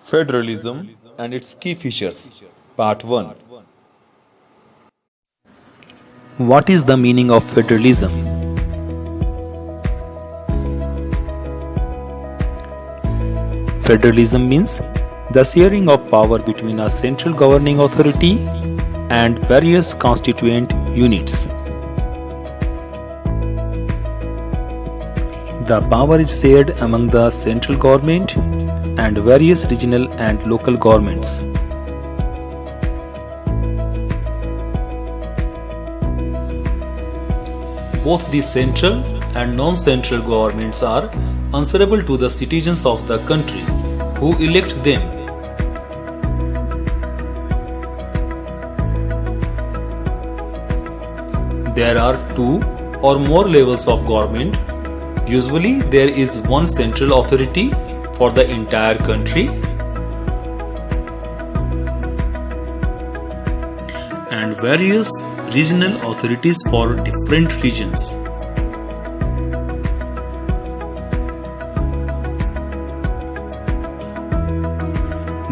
Federalism and its key features. Part 1. What is the meaning of federalism? Federalism means the sharing of power between a central governing authority and various constituent units. The power is shared among the central government and various regional and local governments. Both the central and non-central governments are answerable to the citizens of the country who elect them. There are two or more levels of government. Usually there is one central authority for the entire country and various regional authorities for different regions.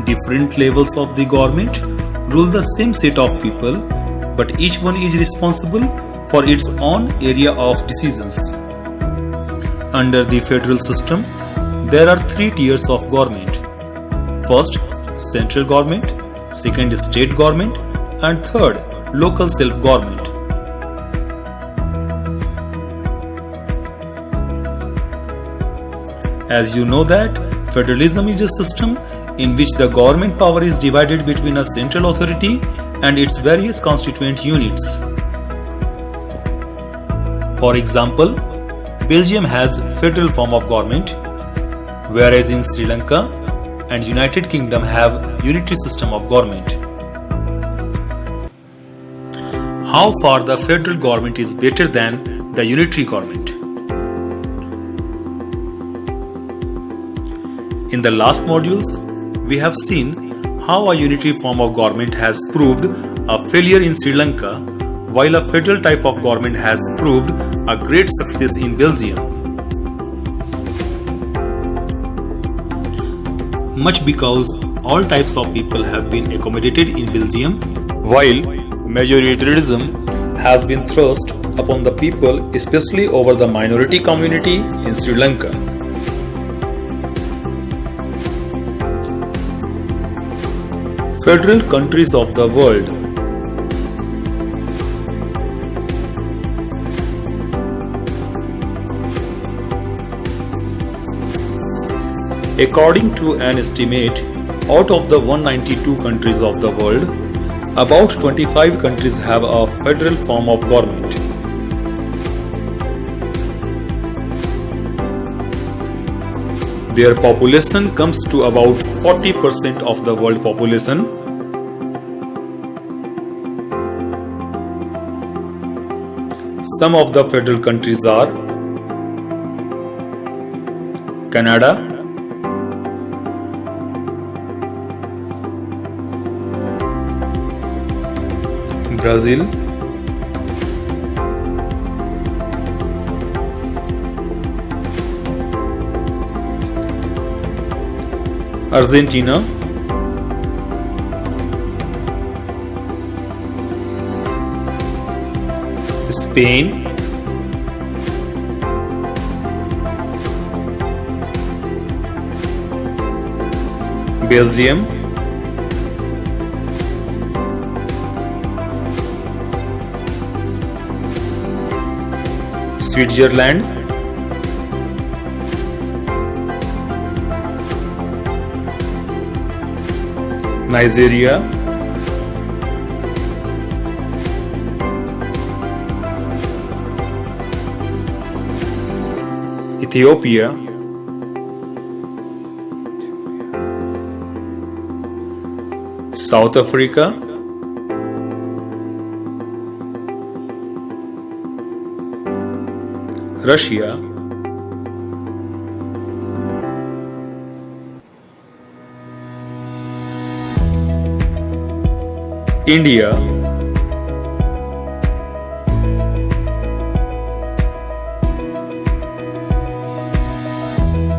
Different levels of the government rule the same set of people, but each one is responsible for its own area of decisions. Under the federal system, there are three tiers of government. First, central government, second, state government, and third, local self-government. As you know that, federalism is a system in which the government power is divided between a central authority and its various constituent units. For example, Belgium has federal form of government, whereas in Sri Lanka and United Kingdom have unitary system of government. How far the federal government is better than the unitary government? In the last modules, we have seen how a unitary form of government has proved a failure in Sri Lanka, while a federal type of government has proved a great success in Belgium. Much because all types of people have been accommodated in Belgium, while majoritarianism has been thrust upon the people, especially over the minority community in Sri Lanka. Federal countries of the world. According to an estimate, out of the 192 countries of the world, about 25 countries have a federal form of government. Their population comes to about 40% of the world population. Some of the federal countries are Canada, Brazil, Argentina, Spain, Belgium, Switzerland, Nigeria, Ethiopia, South Africa, Russia, India,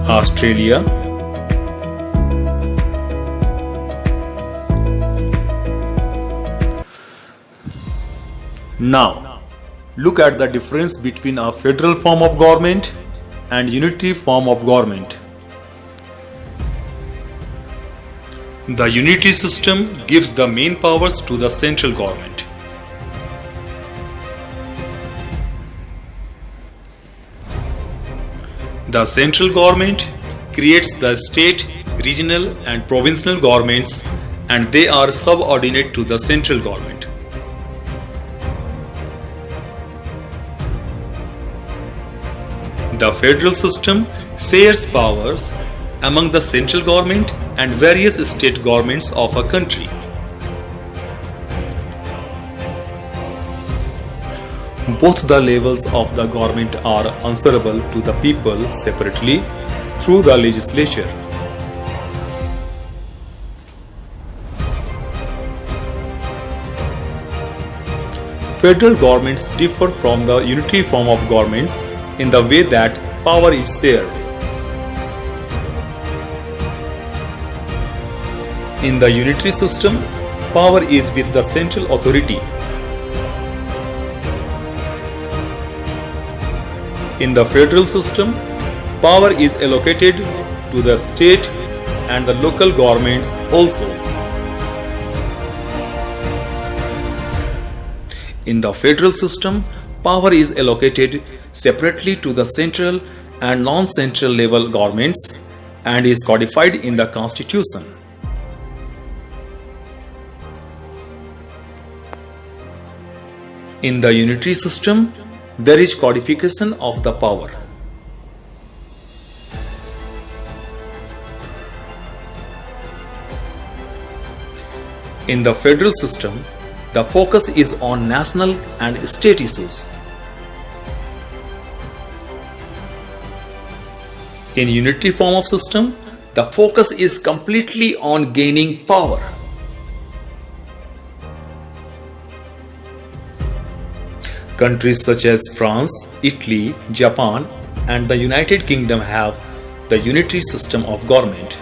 Australia, Now, look at the difference between a federal form of government and unitary form of government. The unitary system gives the main powers to the central government. The central government creates the state, regional and provincial governments, and they are subordinate to the central government. The federal system shares powers among the central government and various state governments of a country. Both the levels of the government are answerable to the people separately through the legislature. Federal governments differ from the unitary form of governments in the way that power is shared. In the unitary system, power is with the central authority. In the federal system, power is allocated to the state and the local governments also. In the federal system, power is allocated separately to the central and non-central level governments and is codified in the Constitution. In the unitary system, there is codification of the power. In the federal system, the focus is on national and state issues. In unitary form of system, the focus is completely on gaining power. Countries such as France, Italy, Japan, and the United Kingdom have the unitary system of government.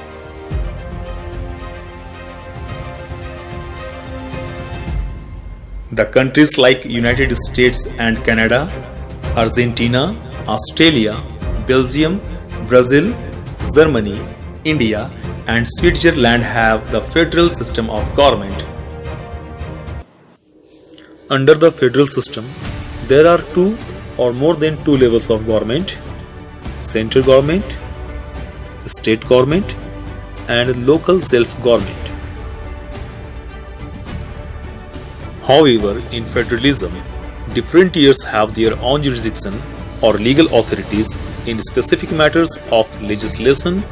The countries like United States and Canada, Argentina, Australia, Belgium, Brazil, Germany, India, and Switzerland have the federal system of government. Under the federal system, there are two or more than two levels of government: central government, state government, and local self-government. However, in federalism, different tiers have their own jurisdiction or legal authorities in specific matters of legislation,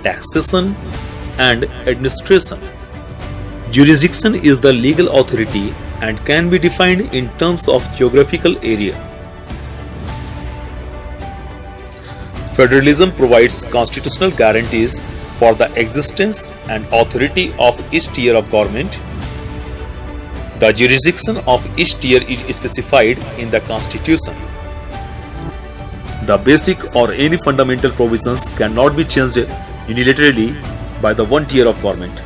taxation, and administration. Jurisdiction is the legal authority and can be defined in terms of geographical area. Federalism provides constitutional guarantees for the existence and authority of each tier of government. The jurisdiction of each tier is specified in the Constitution. The basic or any fundamental provisions cannot be changed unilaterally by the one tier of government.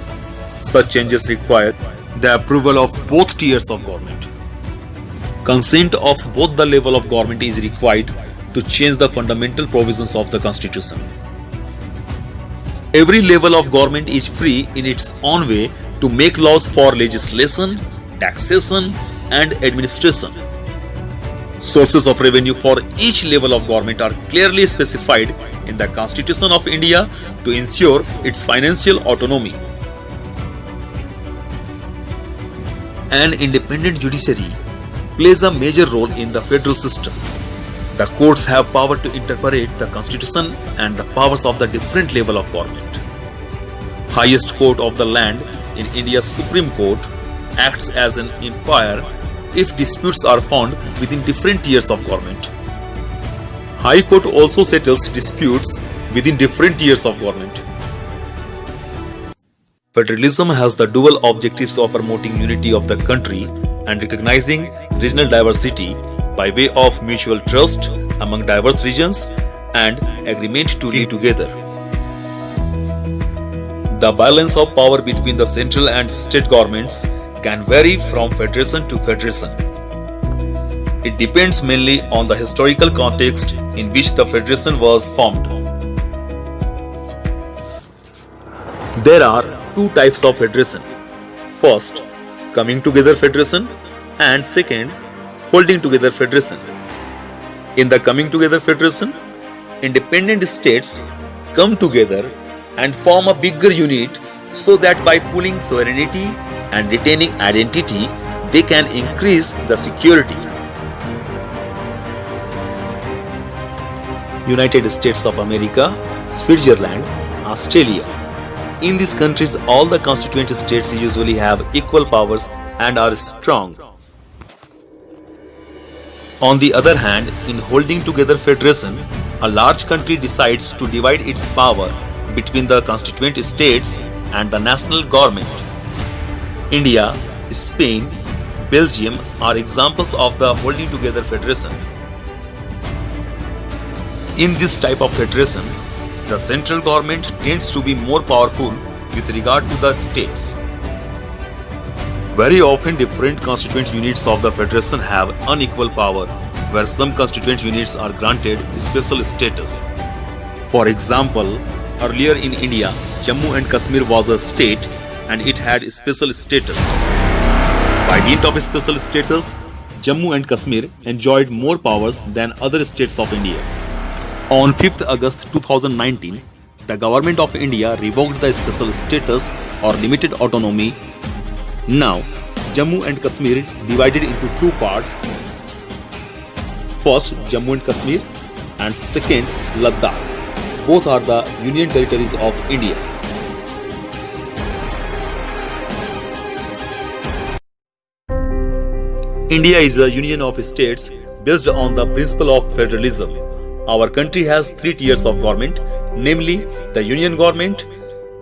Such changes require the approval of both tiers of government. Consent of both the level of government is required to change the fundamental provisions of the Constitution. Every level of government is free in its own way to make laws for legislation, taxation, and administration. Sources of revenue for each level of government are clearly specified in the Constitution of India to ensure its financial autonomy. An independent judiciary plays a major role in the federal system. The courts have power to interpret the Constitution and the powers of the different level of government. Highest court of the land in India's Supreme Court acts as an umpire if disputes are found within different tiers of government. High Court also settles disputes within different tiers of government. Federalism has the dual objectives of promoting unity of the country and recognizing regional diversity by way of mutual trust among diverse regions and agreement to live together. The balance of power between the central and state governments can vary from federation to federation. It depends mainly on the historical context in which the federation was formed. There are two types of federation. First, coming together federation, and second, holding together federation. In the coming together federation, independent states come together and form a bigger unit so that by pooling sovereignty and retaining identity, they can increase the security. United States of America, Switzerland, Australia. In these countries, all the constituent states usually have equal powers and are strong. On the other hand, in holding together federation, a large country decides to divide its power between the constituent states and the national government. India, Spain, Belgium are examples of the holding together federation. In this type of federation, the central government tends to be more powerful with regard to the states. Very often different constituent units of the federation have unequal power, where some constituent units are granted special status. For example, earlier in India, Jammu and Kashmir was a state and it had special status. By dint of special status, Jammu and Kashmir enjoyed more powers than other states of India. On 5th August 2019, the Government of India revoked the special status or limited autonomy. Now, Jammu and Kashmir divided into two parts. First, Jammu and Kashmir, and second, Ladakh. Both are the union territories of India. India is a union of states based on the principle of federalism. Our country has three tiers of government, namely the union government,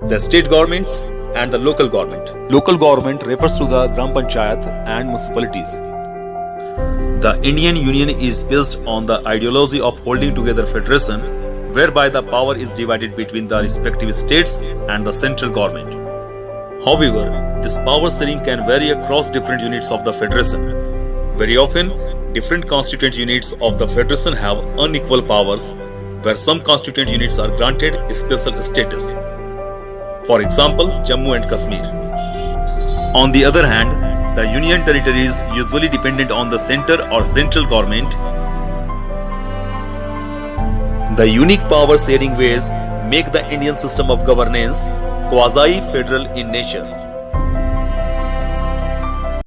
the state governments, and the local government. Local government refers to the Gram Panchayat and municipalities. The Indian Union is based on the ideology of holding together federation, whereby the power is divided between the respective states and the central government. However, this power sharing can vary across different units of the federation. Very often, different constituent units of the federation have unequal powers, where some constituent units are granted special status. For example, Jammu and Kashmir. On the other hand, the union territories usually dependent on the center or central government. The unique power sharing ways make the Indian system of governance quasi-federal in nature.